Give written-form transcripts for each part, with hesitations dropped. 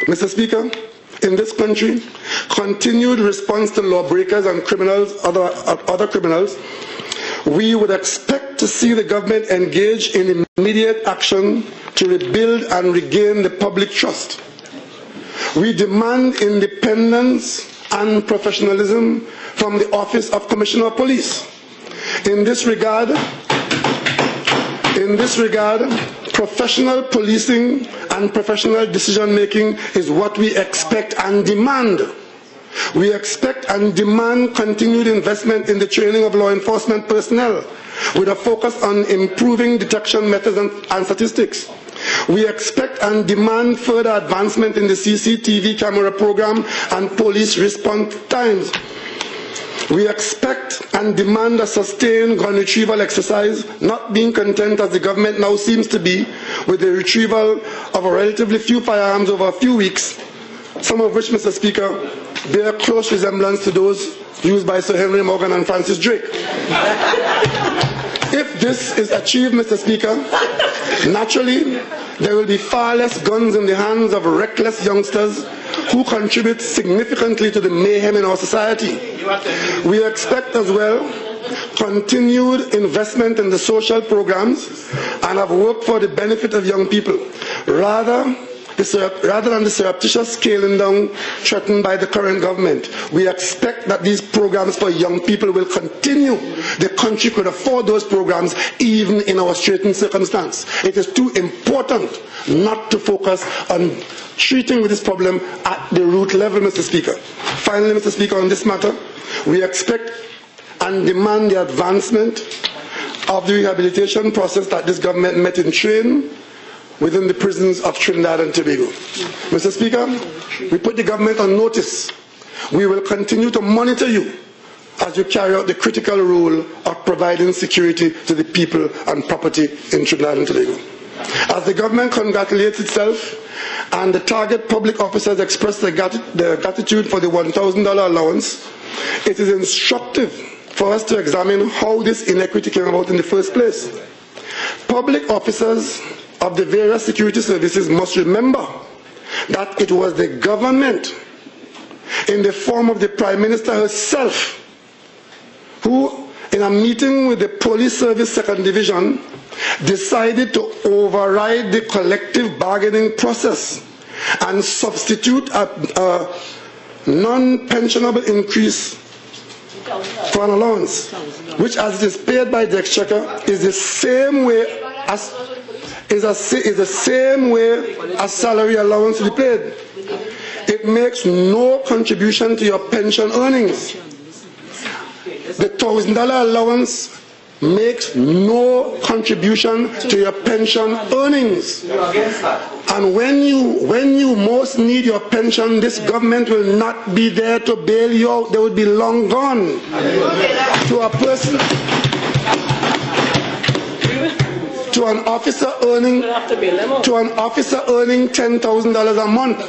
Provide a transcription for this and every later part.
Mr. Speaker, in this country, continued response to lawbreakers and criminals, other criminals, we would expect to see the government engage in immediate action to rebuild and regain the public trust. We demand independence and professionalism from the Office of Commissioner of Police. In this regard, professional policing and professional decision-making is what we expect and demand. We expect and demand continued investment in the training of law enforcement personnel with a focus on improving detection methods and statistics. We expect and demand further advancement in the CCTV camera program and police response times. We expect and demand a sustained gun retrieval exercise, not being content as the government now seems to be with the retrieval of a relatively few firearms over a few weeks, some of which, Mr. Speaker, bear close resemblance to those used by Sir Henry Morgan and Francis Drake. If this is achieved, Mr. Speaker, naturally, there will be far less guns in the hands of reckless youngsters who contribute significantly to the mayhem in our society. We expect as well continued investment in the social programs and have worked for the benefit of young people, rather than the surreptitious scaling down threatened by the current government. We expect that these programs for young people will continue. The country could afford those programs even in our straitened circumstance. It is too important not to focus on treating with this problem at the root level, Mr. Speaker. Finally, Mr. Speaker, on this matter, we expect and demand the advancement of the rehabilitation process that this government met in train within the prisons of Trinidad and Tobago. Mr. Speaker, we put the government on notice. We will continue to monitor you as you carry out the critical role of providing security to the people and property in Trinidad and Tobago. As the government congratulates itself and the target public officers express their gratitude for the $1,000 allowance, it is instructive for us to examine how this inequity came about in the first place. Public officers of the various security services must remember that it was the government, in the form of the Prime Minister herself, who, in a meeting with the Police Service 2nd Division, decided to override the collective bargaining process and substitute a non-pensionable increase for an allowance, which, as it is paid by the Exchequer, is the same way as a salary allowance will be paid. It makes no contribution to your pension earnings. The $1,000 allowance makes no contribution to your pension earnings. And when you most need your pension, this government will not be there to bail you out. They will be long gone. To a person, to an officer earning $10,000 a month,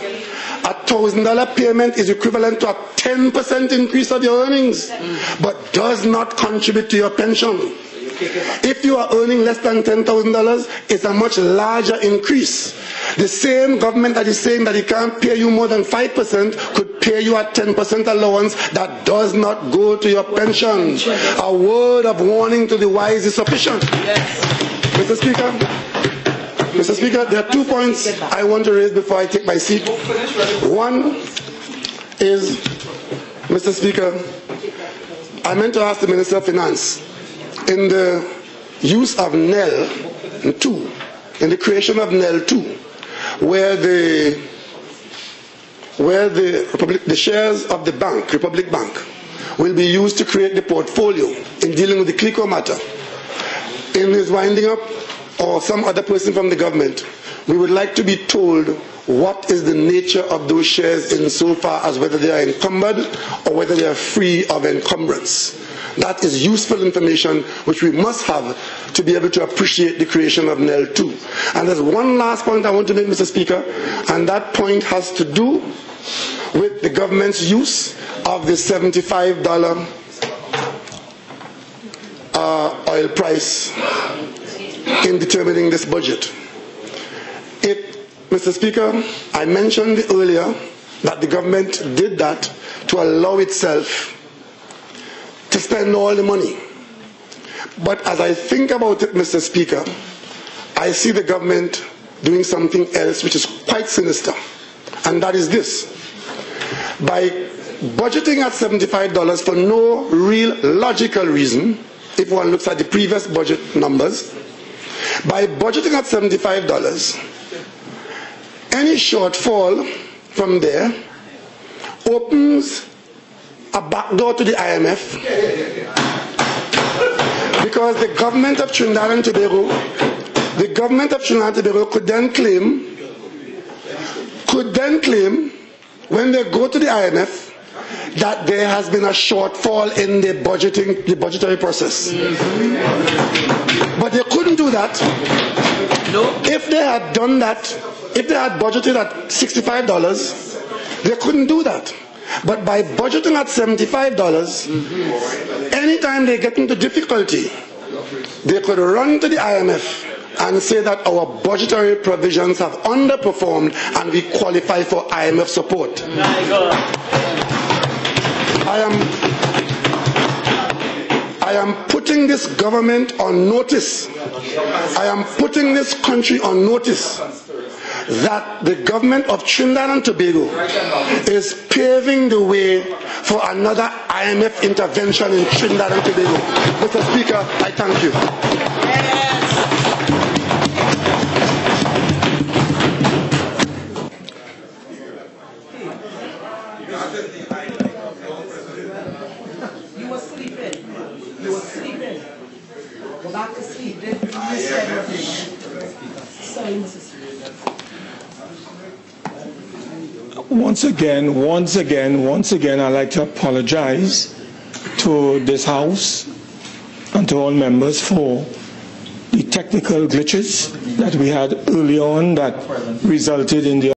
a $1,000 payment is equivalent to a 10% increase of your earnings, but does not contribute to your pension. If you are earning less than $10,000, it's a much larger increase. The same government that is saying that it can't pay you more than 5% could pay you a 10% allowance that does not go to your pension. A word of warning to the wise is sufficient. Mr. Speaker, there are 2 points I want to raise before I take my seat. One is, Mr. Speaker, I meant to ask the Minister of Finance, in the use of NEL 2, in the creation of NEL 2, where the shares of the bank, Republic Bank, will be used to create the portfolio in dealing with the CLICO matter. In his winding up, or some other person from the government, we would like to be told what is the nature of those shares insofar as whether they are encumbered or whether they are free of encumbrance. That is useful information which we must have to be able to appreciate the creation of NEL 2. And there's one last point I want to make, Mr. Speaker, and that point has to do with the government's use of the $75 oil price in determining this budget. Mr. Speaker, I mentioned earlier that the government did that to allow itself to spend all the money. But as I think about it, Mr. Speaker, I see the government doing something else which is quite sinister, and that is this. By budgeting at $75 for no real logical reason, if one looks at the previous budget numbers, by budgeting at $75, any shortfall from there opens a back door to the IMF, because the government of Trinidad and Tobago, could then claim when they go to the IMF that there has been a shortfall in the budgetary process. But they couldn't do that. If they had done that, if they had budgeted at $65, they couldn't do that. But by budgeting at $75, anytime they get into difficulty, they could run to the IMF and say that our budgetary provisions have underperformed and we qualify for IMF support. I am putting this government on notice. I am putting this country on notice that the government of Trinidad and Tobago is paving the way for another IMF intervention in Trinidad and Tobago. Mr. Speaker, I thank you. You were sleeping. Go back to sleep. Sorry, Mrs. Once again, I'd like to apologize to this House and to all members for the technical glitches that we had early on that resulted in the